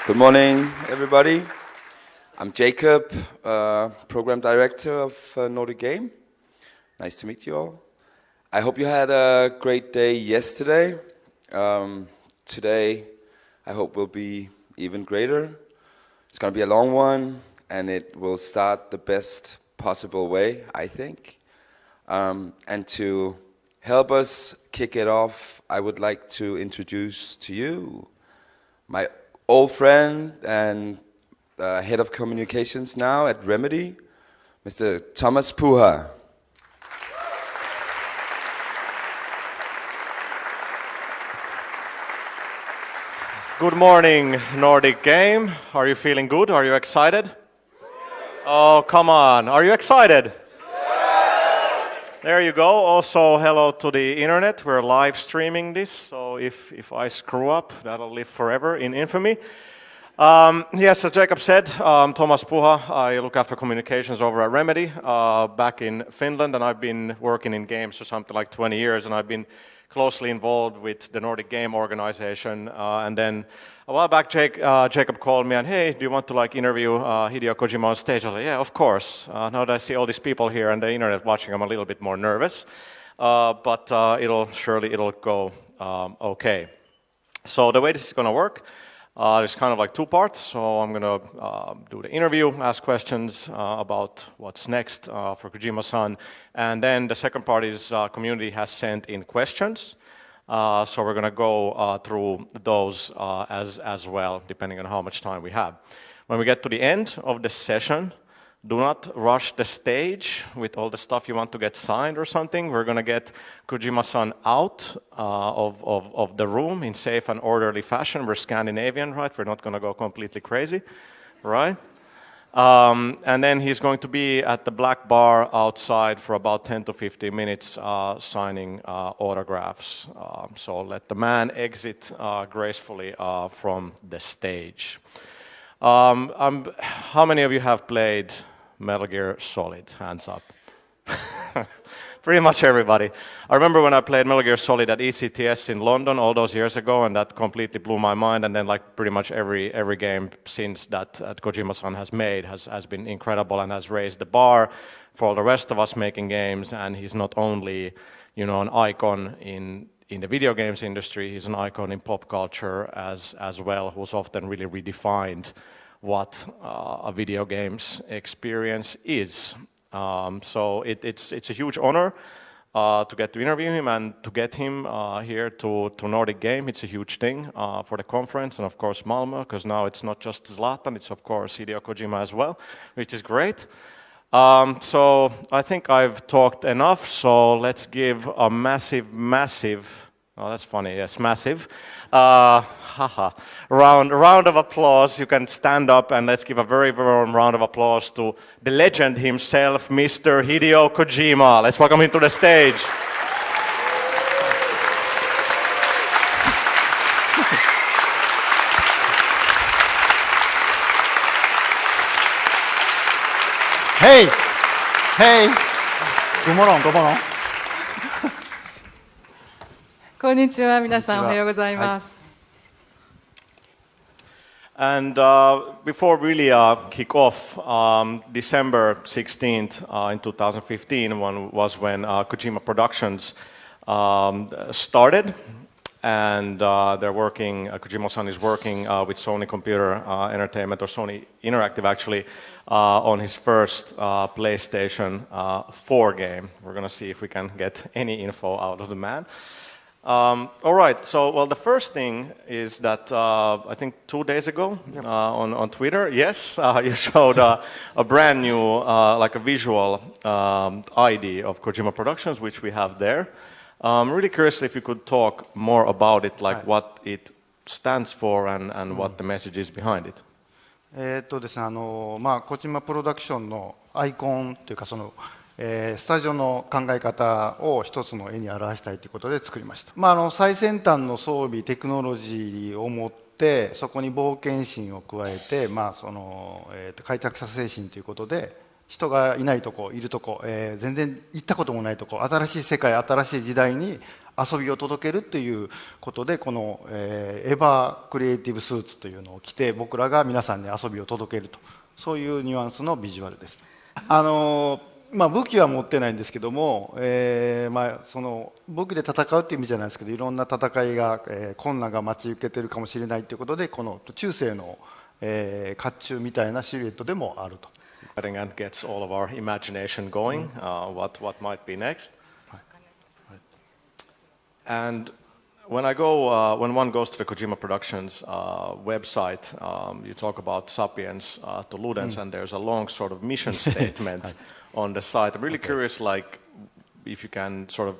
Good morning, everybody. I'm Jacob, Program Director of Nordic Game. Nice to meet you all. I hope you had a great day yesterday. Today, I hope will be even greater. It's going to be a long one, and it will start the best possible way, I think. And to help us kick it off, I would like to introduce to you my old friend and head of communications now at Remedy, Mr. Thomas Puha. Good morning, Nordic Game. Are you feeling good? Are you excited? Oh, come on. Are you excited? There you go. Also, hello to the internet. We're live streaming this, so if I screw up, that'll live forever in infamy. Yes, as Jacob said, Thomas Puha. I look after communications over at Remedy back in Finland, and I've been working in games for something like 20 years, and I've been closely involved with the Nordic Game Organization. And then a while back, Jacob called me and, hey, do you want to interview Hideo Kojima on stage? I was like, yeah, of course. Now that I see all these people here and the internet watching, I'm a little bit more nervous. But it'll go okay. So the way this is going to work, there's kind of like two parts. So I'm going to do the interview, ask questions about what's next for Kojima-san. And then the second part is community has sent in questions. So we're going to go through those as well, depending on how much time we have. When we get to the end of the session, do not rush the stage with all the stuff you want to get signed or something. We're going to get Kojima-san out of the room in safe and orderly fashion. We're Scandinavian, right? We're not going to go completely crazy, right? And then he's going to be at the black bar outside for about 10 to 15 minutes signing autographs. So let the man exit gracefully from the stage. How many of you have played Metal Gear Solid? Hands up. Pretty much everybody. I remember when I played Metal Gear Solid at ECTS in London all those years ago, and that completely blew my mind. And then pretty much every game since that Kojima-san has made has been incredible and has raised the bar for all the rest of us making games. And he's not only an icon in the video games industry, he's an icon in pop culture as well, who's often really redefined what a video games experience is. So it's a huge honor to get to interview him and to get him here to Nordic Game. It's a huge thing for the conference and of course Malmö, because now it's not just Zlatan, it's of course Hideo Kojima as well, which is great. So I think I've talked enough, so let's give a massive, oh that's funny, yes, massive, round of applause. You can stand up and let's give a very warm round of applause to the legend himself, Mr. Hideo Kojima. Let's welcome him to the stage. Hey! Good morning. こんにちは、皆さんおはようございます。And before really kick off, December 16th in 2015 was when Kojima Productions started. And Kojima-san is working with Sony Computer Entertainment, or Sony Interactive actually, on his first PlayStation 4 game. We're going to see if we can get any info out of the man. All right, so the first thing is that I think 2 days ago on Twitter, yes, you showed a brand new, a visual ID of Kojima Productions, which we have there. I'm really curious if you could talk more about it, what it stands for and what the message is behind it. ですね、コジマプロダクションのアイコンというかスタジオの考え方を一つの絵に表したいということで作りました。最先端の装備テクノロジーを持ってそこに冒険心を加えて、開拓者精神ということで人がいないとこいるとこ、全然行ったこともないとこ、新しい世界新しい時代に遊びを届けるということでこの、エヴァクリエイティブスーツというのを着て僕らが皆さんに遊びを届けると、そういうニュアンスのビジュアルです。武器は持ってないんですけども、その武器で戦うという意味じゃないですけど、いろんな戦いが、困難が待ち受けてるかもしれないということで、この中世の、甲冑みたいなシルエットでもあると。And gets all of our imagination going, what might be next. And when one goes to the Kojima Productions website, you talk about Sapiens to Ludens, and there's a long sort of mission statement on the site. I'm really curious, like, if you can sort of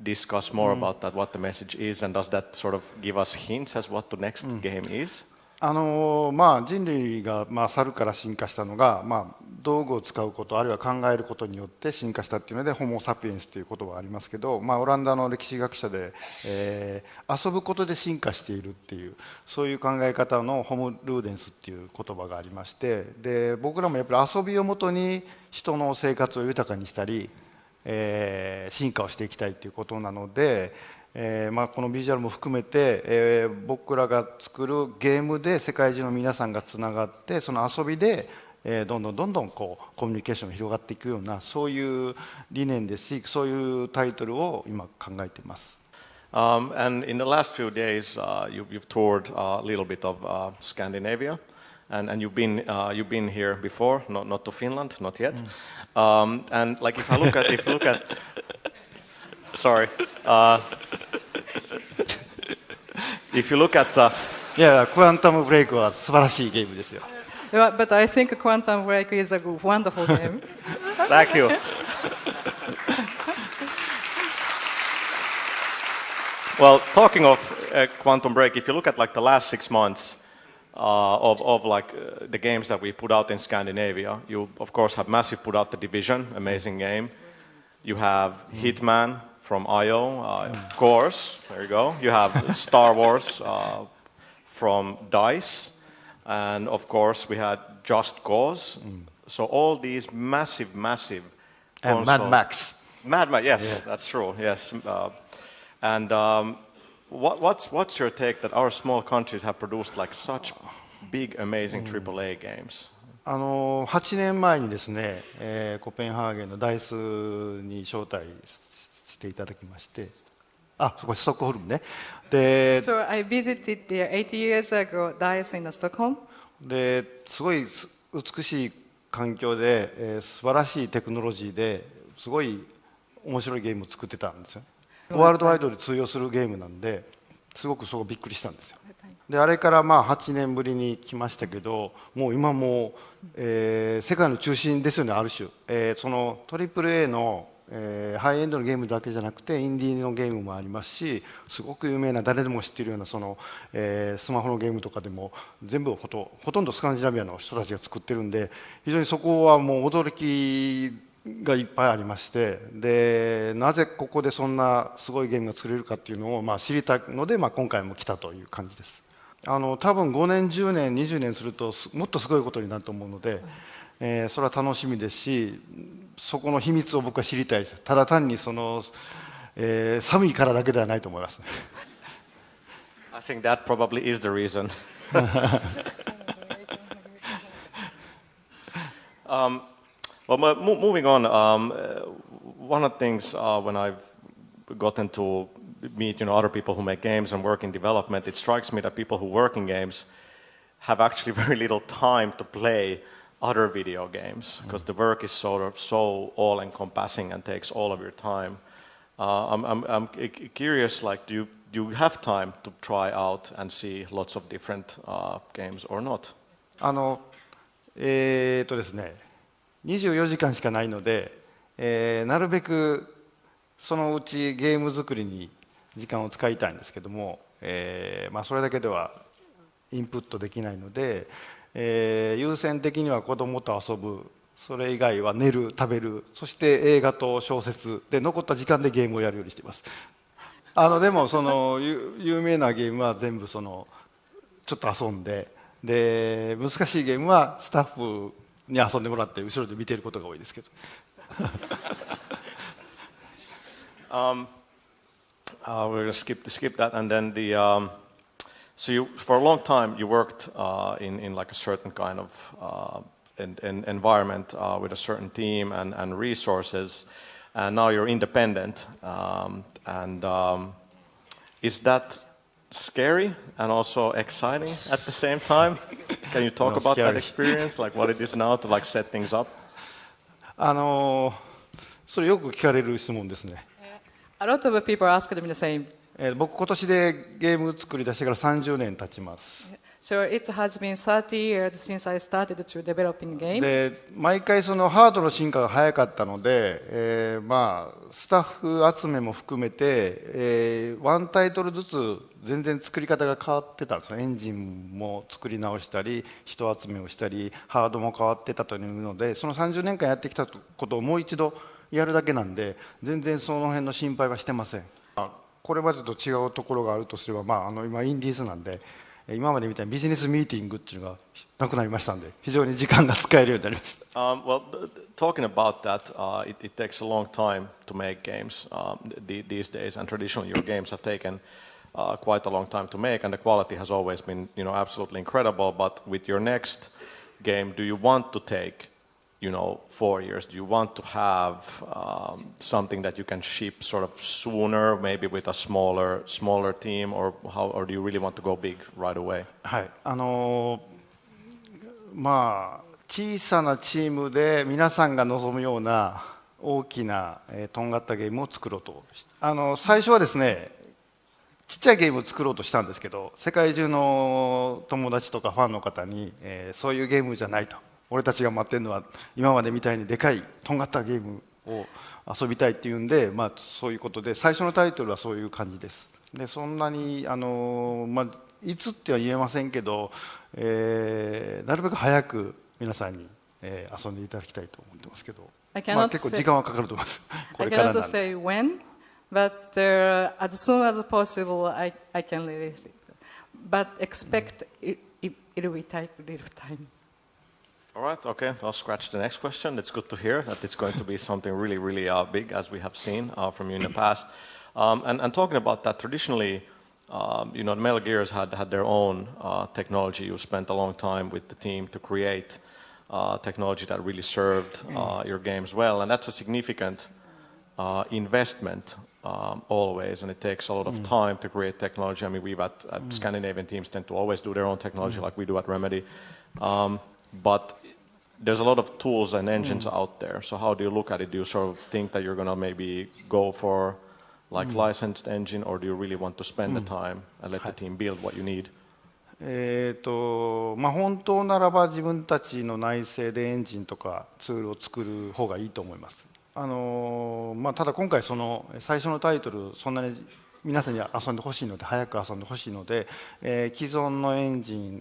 discuss more about that, what the message is, and does that sort of give us hints as what the next game is? 人類が、猿から進化したのが、道具を使うこと、あるいは考えることによって進化したっていうのでホモ・サピエンスという言葉がありますけど、オランダの歴史学者で、遊ぶことで進化しているっていう、そういう考え方のホモ・ルーデンスっていう言葉がありまして、で僕らもやっぱり遊びをもとに人の生活を豊かにしたり、進化をしていきたいということなので、このビジュアルも含めて、僕らが作るゲームで世界中の皆さんがつながって、その遊びで、どんどんこうコミュニケーションが広がっていくような、そういう理念ですし、そういうタイトルを今考えています。And in the last few days, you've toured a little bit of Scandinavia, and you've been here before, not to Finland, not yet. And like if you look at, sorry, if you look at, いや、クワンタムブレイクは素晴らしいゲームですよ。But I think Quantum Break is a wonderful game. Thank you. Well, talking of Quantum Break, if you look at like the last 6 months of like the games that we put out in Scandinavia, you of course have massive put out The Division, amazing game. You have Hitman from IO, of course, there you go. You have Star Wars from DICE. And of course, we had Just Cause. So all these massive And Mad Max. Mad Max, yes, that's true. Yes, what's your take that our small countries have produced like such big, amazing AAA games? 8年前にですね、コペンハーゲンのダイスに招待していただきまして、そこストックホルムね。で、So I visited there 8 years ago, DICE in Stockholm. ですごい美しい環境で、素晴らしいテクノロジーですごい面白いゲームを作ってたんですよ。ワールドワイドで通用するゲームなんで、すごくそこびっくりしたんですよ。であれから8年ぶりに来ましたけど、もう今もう、世界の中心ですよね、ある種。その AAA のハイエンドのゲームだけじゃなくてインディーのゲームもありますし、すごく有名な誰でも知っているようなその、スマホのゲームとかでも全部ほとんどスカンジナビアの人たちが作ってるんで、非常にそこはもう驚きがいっぱいありまして、でなぜここでそんなすごいゲームが作れるかっていうのを知りたいので、今回も来たという感じです。多分5年10年20年するともっとすごいことになると思うので、それは楽しみですし、そこの秘密を僕は知りたいです。ただ単にその、寒いからだけではないと思います。I think that probably is the reason. Well, moving on, one of the things when I've gotten to meet other people who make games and work in development, it strikes me that people who work in games have actually very little time to play other video games because the work is sort of so all-encompassing and takes all of your time. I'm curious, like, do you have time to try out and see lots of different games or not? ですね、24時間しかないので、なるべくそのうちゲーム作りに時間を使いたいんですけども、それだけではインプットできないので、優先的には子どもと遊ぶ、それ以外は寝る、食べる、そして映画と小説で残った時間でゲームをやるようにしています。でもその有名なゲームは全部そのちょっと遊んで、で難しいゲームはスタッフに遊んでもらって後ろで見ていることが多いですけど。we're gonna skip that, and then so you for a long time you worked in like a certain kind of environment with a certain team and resources, and now you're independent. Is that scary and also exciting at the same time? Can you talk about that experience, like what it is now to like set things up? それよく聞かれる質問ですね。A lot of people asked me the same. 僕今年でゲーム作り出してから30年経ちます。So it has been 30 years since I started to developing game. で毎回そのハードの進化が早かったので、まあスタッフ集めも含めて、ワンタイトルずつ全然作り方が変わってたんですよ。エンジンも作り直したり人集めをしたりハードも変わってたというので、その30年間やってきたことをもう一度やるだけなんで、全然その辺の心配はしてません。これまでと違うところがあるとすれば、まあ、今インディーズなんで今までみたいにビジネスミーティングっていうのがなくなりましたんで、非常に時間が使えるようになりました。Well, talking about that, it takes a long time to make games these days, and traditionally your games have taken quite a long time to make, and the quality has always been, absolutely incredible. But with your next game, do you want to take, 4 years? Do you want to have something that you can ship sort of sooner, maybe with a smaller team, or do you really want to go big right away? はい、まあ小さなチームで皆さんが望むような大きな、とんがったゲームを作ろうと最初はですね、ちっちゃいゲームを作ろうとしたんですけど、世界中の友達とかファンの方に、そういうゲームじゃないと、俺たちが待ってるのは今までみたいにでかいとんがったゲームを遊びたいっていうんで、まあ、そういうことで最初のタイトルはそういう感じです。でそんなにまあ、いつっては言えませんけど、なるべく早く皆さんに、遊んでいただきたいと思ってますけど、まあ、結構時間はかかると思います。これからなんで。 I cannot say when, but as soon as possible I can release it. But expect it will take a little time. All right, okay, I'll scratch the next question. It's good to hear that it's going to be something really, really big, as we have seen from you in the past. And talking about that, traditionally, the Metal Gears had their own technology. You spent a long time with the team to create technology that really served your games well, and that's a significant investment always, and it takes a lot of time to create technology. I mean, we've at Scandinavian teams tend to always do their own technology like we do at Remedy. But there's a lot of tools and engines out there. So how do you look at it? Do you sort of think that you're going to maybe go for like licensed engine, or do you really want to spend the time and let the team build what you need? まあ、本当ならば自分たちの内製でエンジンとかツールを作る方がいいと思います。まあ、ただ今回その最初のタイトルそんなに皆さんに遊んでほしいので、早く遊んでほしいので、既存のエンジン、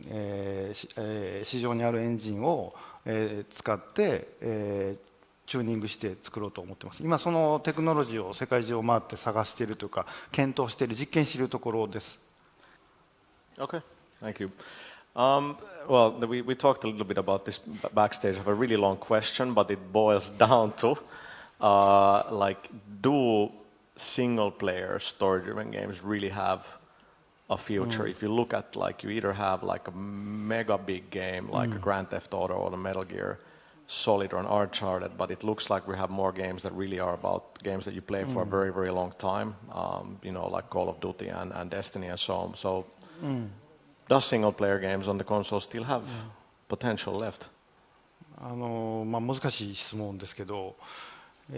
市場にあるエンジンを、使って、チューニングして作ろうと思ってます。今そのテクノロジーを世界中を回って探しているというか検討している、実験しているところです。 Okay, thank you. Well, we talked a little bit about this backstage. I have a really long question, but it boils down to like, do single-player story-driven games really have a future? If you look at, like, you either have like a mega big game like a Grand Theft Auto or a Metal Gear Solid or an Uncharted, but it looks like we have more games that really are about games that you play for a very, very long time, like Call of Duty and Destiny and so on. So does single-player games on the console still have potential left? まあ、難しい質問ですけど、まあ、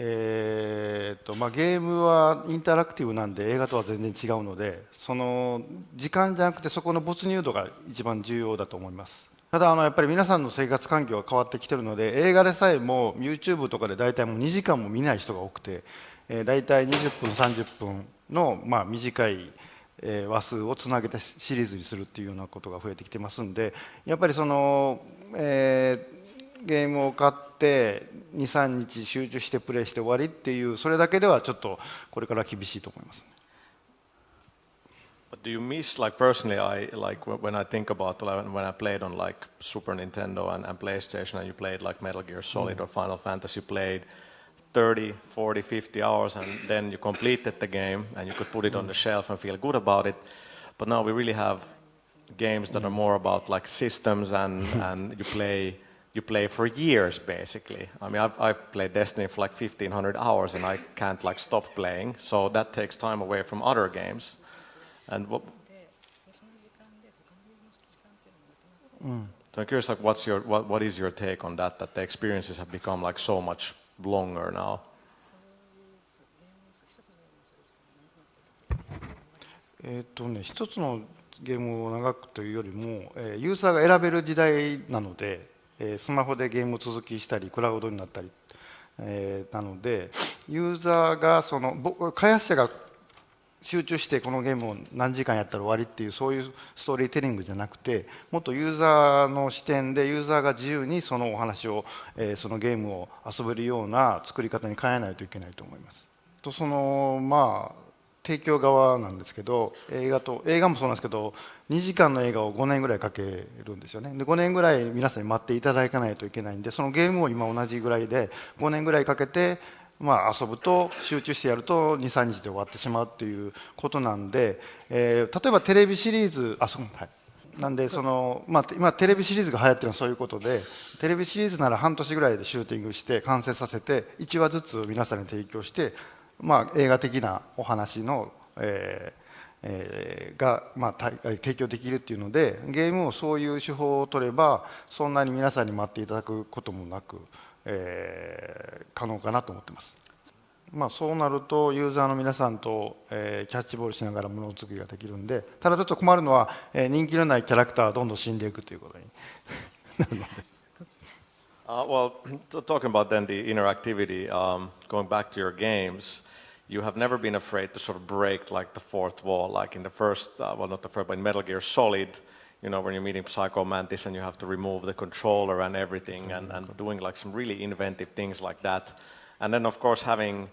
ゲームはインタラクティブなんで映画とは全然違うので、その時間じゃなくてそこの没入度が一番重要だと思います。ただやっぱり皆さんの生活環境が変わってきてるので、映画でさえも YouTube とかで大体もう2時間も見ない人が多くて、大体20分30分の、まあ、短い話数をつなげてシリーズにするっていうようなことが増えてきてますんで、やっぱりその、ゲームを買って2、3日集中してプレイして終わりっていう、それだけではちょっとこれから厳しいと思います。But do you miss, like personally, like when I think about when I played on like Super Nintendo and PlayStation, and you played like Metal Gear Solid or Final Fantasy, you played 30, 40, 50 hours, and then you completed the game and you could put it on the shelf and feel good about it. But now we really have games that are more about like systems and you play for years basically. I mean, I've played Destiny for like 1,500 hours and I can't like stop playing, so that takes time away from other games. And so I'm curious, like, what is your take on that? That the experiences have become like so much longer now. 一つのゲームを長くというよりも、ユーザーが選べる時代なので、スマホでゲームを続きしたりクラウドになったり、なのでユーザーが開発者が集中してこのゲームを何時間やったら終わりっていうそういうストーリーテリングじゃなくて、もっとユーザーの視点でユーザーが自由にそのお話を、そのゲームを遊べるような作り方に変えないといけないと思います。と提供側なんですけど、映画もそうなんですけど、2時間の映画を5年ぐらいかけるんですよね。で5年ぐらい皆さんに待っていただかないといけないんで、そのゲームを今同じぐらいで5年ぐらいかけて遊ぶと集中してやると 2,3 日で終わってしまうっていうことなんで、例えばテレビシリーズなんで今テレビシリーズが流行ってるのはそういうことで、テレビシリーズなら半年ぐらいでシューティングして完成させて1話ずつ皆さんに提供して、映画的なお話の、が、提供できるっていうので、ゲームをそういう手法を取ればそんなに皆さんに待っていただくこともなく、可能かなと思ってます。そうなるとユーザーの皆さんと、キャッチボールしながらものづくりができるんで、ただちょっと困るのは、人気のないキャラクターはどんどん死んでいくということになるので。Well, talking about then the interactivity, going back to your games, you have never been afraid to sort of break like the fourth wall, like in the first, well not the first, but in Metal Gear Solid, you know, when you're meeting Psycho Mantis and you have to remove the controller and everything, and doing like some really inventive things like that. And then of course having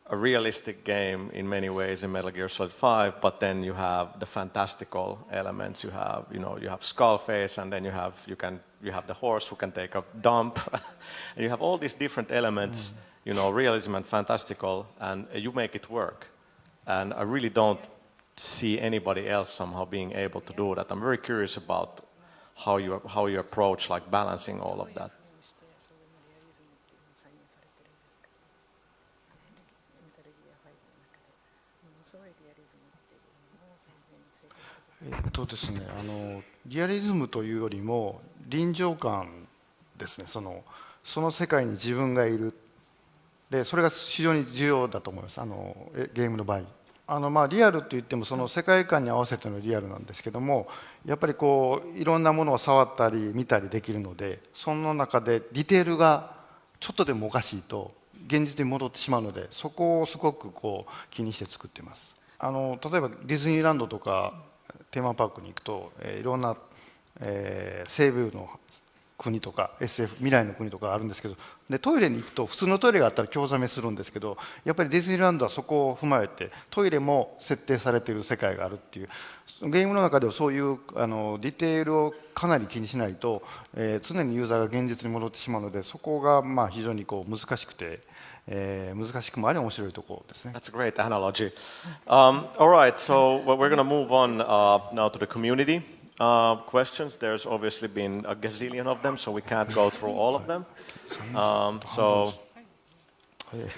a realistic game in many ways in Metal Gear Solid 5, but then you have the fantastical elements. You have, you know, you have Skullface, and then you have the horse who can take a dump, and you have all these different elements, you know, realism and fantastical, and you make it work. And I really don't see anybody else somehow being able to do that. I'm very curious about how you approach like balancing all of that. .リアリズムというよりも臨場感ですね。その世界に自分がいる。でそれが非常に重要だと思います。ゲームの場合。リアルといってもその世界観に合わせてのリアルなんですけども、やっぱりいろんなものを触ったり見たりできるので、その中でディテールがちょっとでもおかしいと現実に戻ってしまうので、そこをすごく気にして作っています。例えばディズニーランドとかテーマパークに行くと、いろんな、西部の国とか SF 未来の国とかあるんですけど、でトイレに行くと普通のトイレがあったら興ざめするんですけど、やっぱりディズニーランドはそこを踏まえてトイレも設定されている世界があるっていう、ゲームの中ではそういうディテールをかなり気にしないと、常にユーザーが現実に戻ってしまうので、そこが非常に難しくて、難しくもあり面白いところですね。That's a great analogy. All right, so we're going to move on now to the community questions. There's obviously been a gazillion of them, so we can't go through all of them. So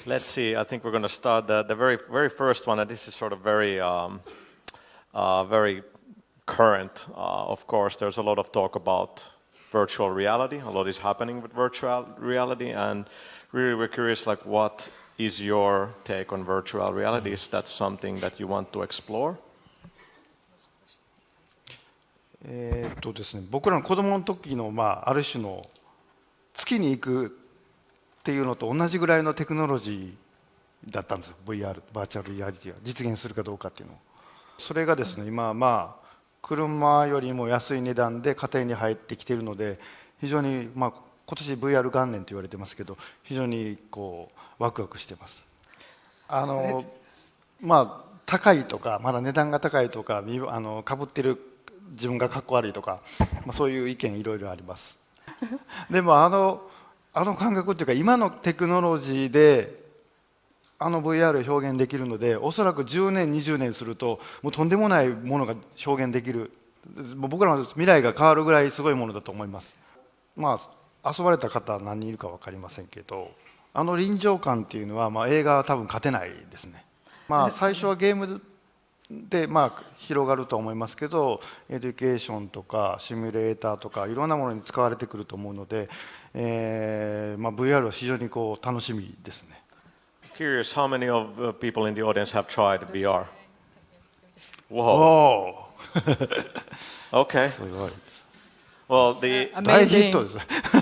let's see. I think we're going to start the very first one, and this is sort of very current. Of course, there's a lot of talk about virtual reality. A lot is happening with virtual reality, and really we're curious, like, what is your take on virtual reality? Is that something that you want to explore? ですね、僕らの子供の時の、ある種の月に行くっていうのと同じぐらいのテクノロジーだったんですよ。 VR バーチャルリアリティが実現するかどうかっていうの。それがですね、今車よりも安い値段で家庭に入ってきているので、非常に今年 VR 元年と言われてますけど、非常にワクワクしてます。高いとかまだ値段が高いとかかぶってる自分がかっこ悪いとか、そういう意見いろいろあります。でもあの感覚っていうか今のテクノロジーであの VR を表現できるので、おそらく10年20年するともうとんでもないものが表現できる、もう僕らの未来が変わるぐらいすごいものだと思います。まあ遊ばれた方は何人いるか分かりませんけど、あの臨場感っていうのは、まあ、映画は多分勝てないですね。まあ最初はゲームでまあ広がると思いますけど、エデュケーションとかシミュレーターとかいろんなものに使われてくると思うので、まあ、VR は非常にこう楽しみですね。Curious, how many of people in the audience have tried VR? Whoa. お Okay. すごい。 Well, the 大ヒッ Amazing. トです。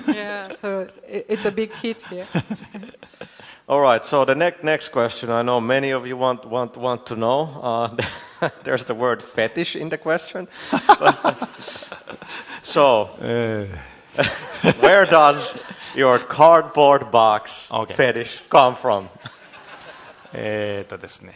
Yeah, so it's a big hit here. all right. So the next question. I know many of you want to know. There's the word fetish in the question. So, where does your cardboard box Okay. fetish come from? ですね、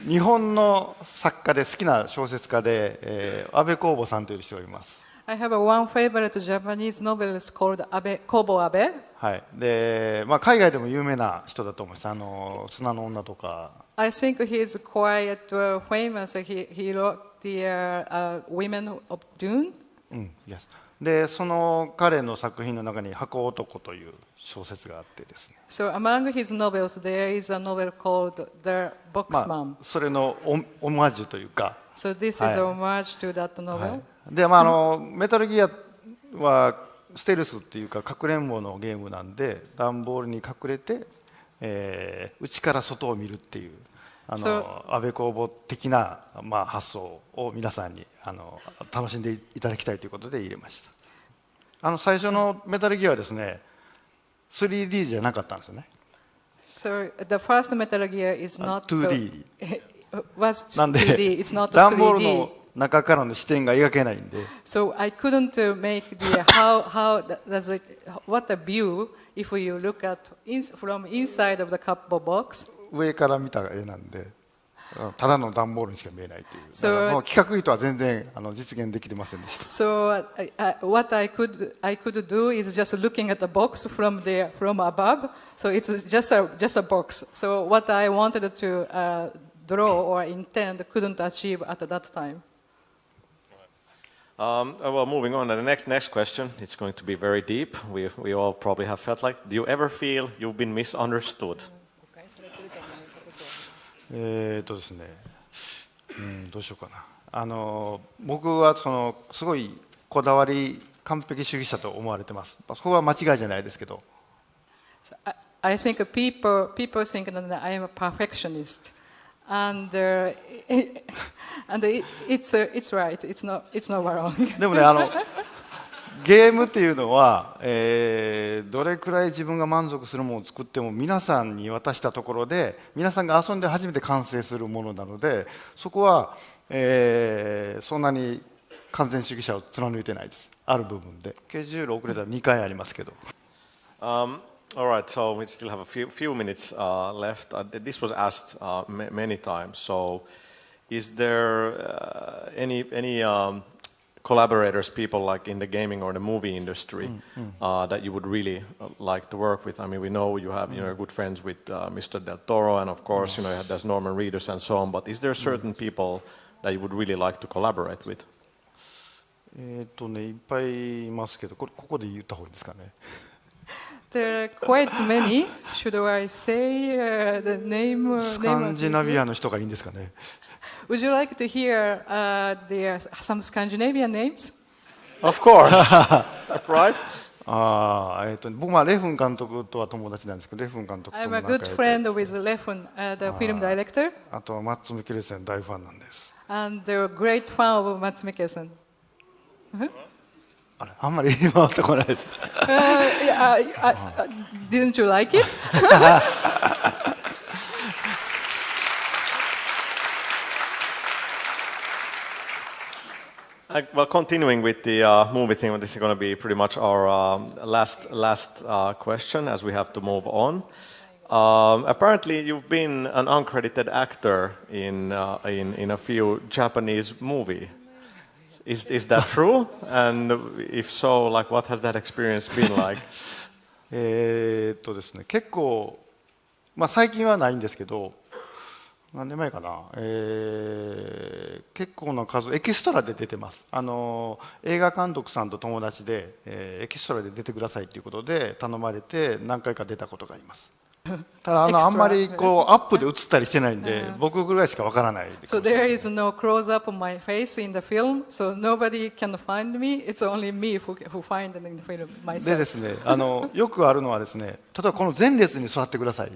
日本の作家で好きな小説家で、安部公房さんという人がいます。 I have one favorite Japanese novelist called Kobo Abe. はい、で、まあ、海外でも有名な人だと思います。砂の女とか、 I think he is quite famous. He wrote the Women of Dune. yes。でその彼の作品の中に箱男という小説があってですね、 So among his novels, there is a novel called The ま Boxman. あ、それのオマージュというか、 So this is a homage to that novel. で、まあ、メタルギアはステルスっていうかかくれんぼのゲームなんで、段ボールに隠れて、内から外を見るっていう安部公房的な、まあ、発想を皆さんに楽しんでいただきたいということで入れました。最初のメタルギアはですね 3D じゃなかったんですよね。 So the first Metal Gear is not 2D was なんで 2D. It's not 段ボール 3D. の中からの視点が描けないんで、 So I couldn't make the does it what a view if you look at from inside of the cardboard box. 上から見た絵なんでただの段ボールにしか見えないという、 So- だからもう企画意図は全然実現できてませんでした。 So what I could do is just looking at the box from above. So it's just a box. So what I wanted to draw or intend couldn't achieve at that time. Well, moving on to the next question. It's going to be very deep. We all probably have felt like. Do you ever feel you've been misunderstood? ですね、どうしようかな。僕はすごいこだわり完璧主義者と思われてます。そこは間違いじゃないですけど、 So I think people think that I am a perfectionist, and it's right. It's not wrong. でもねゲームっていうのは、どれくらい自分が満足するものを作っても皆さんに渡したところで皆さんが遊んで初めて完成するものなので、そこは、そんなに完全主義者を貫いてないです。ある部分でスケジュール遅れたら2回ありますけど、 All right, so we still have a few minutes left. This was asked many times. So, is there any collaborators, people like in the gaming or the movie industry, that you would really like to work with? I mean, we know you have you're good friends with Mr. Del Toro, and of course, there's Norman Reedus and so on. But is there certain people that you would really like to collaborate with? いっぱいいますけど、ここで言った方がいいですかね。 There are quite many. Should I say the name? スカンジナビアの人がいいんですかね。 Would you like to hear some Scandinavian names? Of course, right? 僕はレフン監督とは友達なんですけど、レフン監督と I'm も a 仲良 good くて friend with Lefun, the film director, あとマッツ・ミケルセン大ファンなんです。 and they're a great fan of Mats Mikkelsen. あんまり回ってこないです。 Didn't you like it? Well, continuing with the movie thing, this is going to be pretty much our last question, as we have to move on. Apparently, you've been an uncredited actor in a few Japanese movies. Is that true? And if so, like, what has that experience been like? ですね、結構、まあ、最近はないんですけど、何年前かな、結構な数、エキストラで出てます。映画監督さんと友達で、エキストラで出てくださいということで頼まれて何回か出たことがあります。ただあんまりこうアップで映ったりしてないんで、僕ぐらいしかわからない。So there is no close up of my face in the film, so nobody can find me. It's only me who find it in the film で myself. ですね、よくあるのはですね、例えばこの前列に座ってください。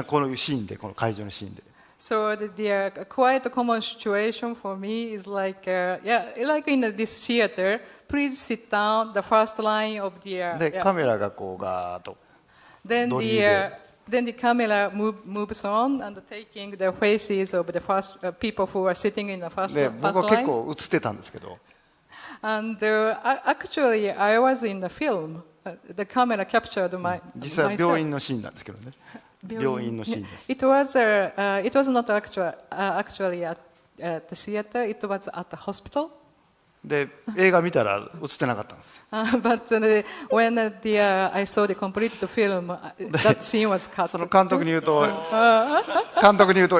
このシーンで、この会場のシーンで。So the quite a common situation for me is like, like in this theater, please sit down, the first line of the. で、カメラがこうガーッと。Then Dolly the camera moves on and taking the faces of the first people who are sitting in the first で、僕は first 結 line. 構映ってたんですけど。And actually, I was in the film. The camera captured my. 実際は myself. 病院のシーンなんですけどね。病院のシーンです。It was not actually at the theater. It was at the hospital. で、映画見たら映ってなかったんですよ。But when I saw the complete film, that scene was cut. その監督に言うと、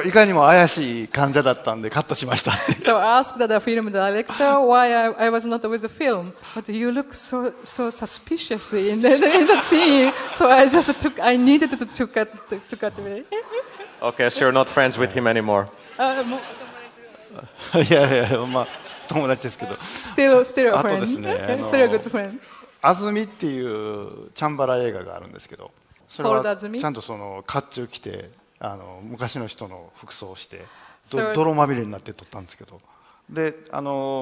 いかにも怪しい患者だったんでカットしましたって。So I asked the film director why I was not with the film. But you look so suspicious in the scene. So I needed to cut away. Okay, so you're not friends with him anymore. いやいや、まあ友達ですけど。Still a あと friend. ですね、Still a good friend. 安住っていうチャンバラ映画があるんですけど、それ Called は Azumi? ちゃんとその甲冑着て昔の人の服装をして、So- 泥まみれになって撮ったんですけど、で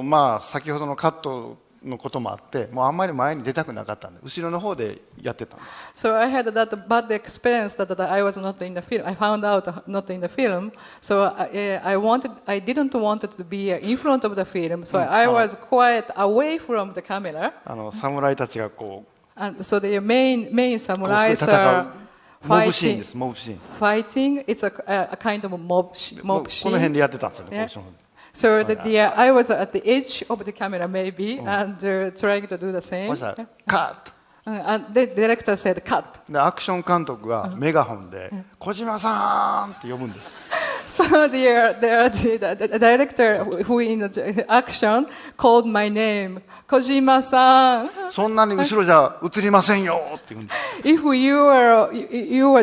まあ先ほどのカットのこともあって、もうあんまり前に出たくなかったんで、後ろの方でやってたんです。So I had that bad experience that I was not in the film. I found out not in the film. So I didn't want it to be in front of the film. So I was quite away from the camera. 侍たちがこう And so the main こう samurais 戦 are うモブシーン fighting. です。モブシーン。Fighting. It's a kind of mob この scene. 辺でやってたんですよね。後ろの方で So I was at the edge of the camera maybe and trying to do the そ same. したらカット。 And the director said cut. でアクション監督がメガホンで「小島さん!」って呼ぶんです。 So the director who in the action called my name, Kojima-san. そんなに後ろじゃ映りませんよって言うんです。 If you are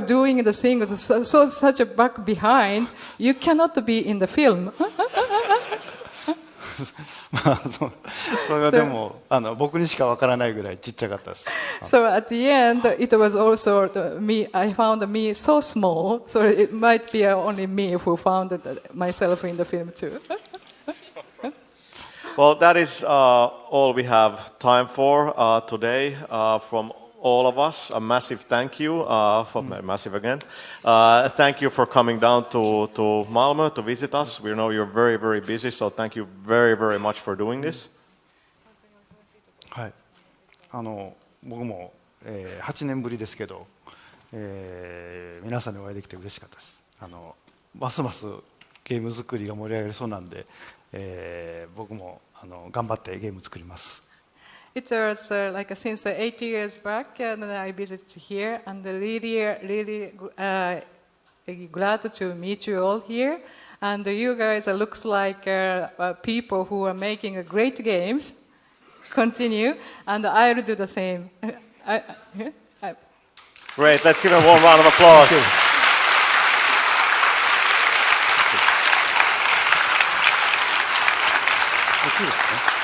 doing the things such a back behind, you cannot be in the film. まあそれはでも僕にしかわからないぐらいちっちゃかったです。 So at the end, it was also me. I found me so small, so it might be only me who found myself in the film too. Well, that is all we have time for today. From all of us, a massive thank you, massive again. Thank you for coming down to Malmö to visit us. We know you're very, very busy, so thank you very, very much for doing this. はい。僕も8年ぶりですけど、皆さんにお会いできて嬉しかったです。ますますゲーム作りが盛り上がりそうなんで、僕も頑張ってゲーム作ります。 It was like since 8 years back, and I visited here, and really glad to meet you all here. And you guys looks like people who are making great games. Continue, and I'll do the same. Great, let's give a warm round of applause. 大きいですね。